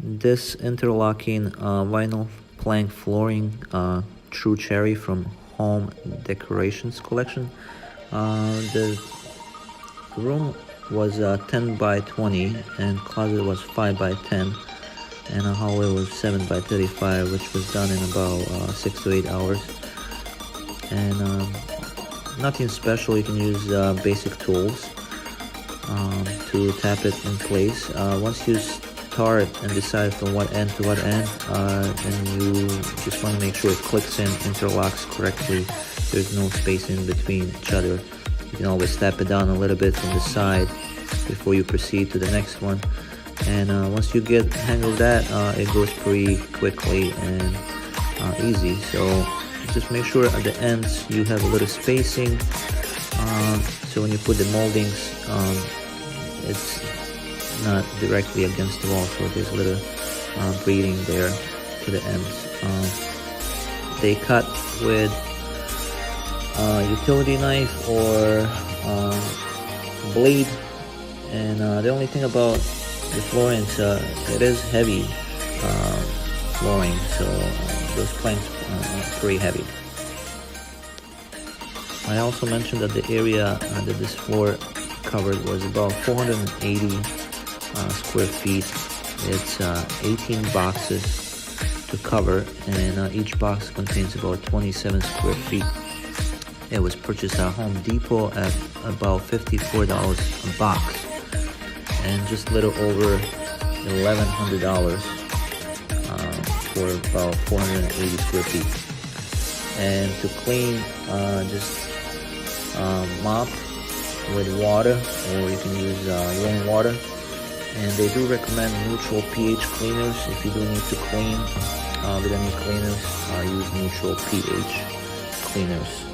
This interlocking vinyl plank flooring, True Cherry from Home Decorations collection. The room was 10 by 20 and closet was 5 by 10 and a hallway was 7 by 35, which was done in about 6 to 8 hours. And nothing special. You can use basic tools to tap it in place. Once you start and decide from what end to what end, and you just want to make sure it clicks and interlocks correctly, there's no space in between each other. You can always step it down a little bit from the side before you proceed to the next one. And once you get hang of that, it goes pretty quickly and easy. So just make sure at the ends you have a little spacing, so when you put the moldings, it's not directly against the wall, so there's a little breathing there to the ends. They cut with utility knife or blade, and the only thing about the flooring is it is heavy flooring, so those planks are pretty heavy. I also mentioned that the area that this floor covered was about 480 square feet. It's 18 boxes to cover, and each box contains about 27 square feet. It was purchased at Home Depot at about $54 a box, and just a little over $1,100 for about 480 square feet. And to clean, just mop with water, or you can use warm water. And they do recommend neutral pH cleaners. If you do need to clean with any cleaners, use neutral pH cleaners.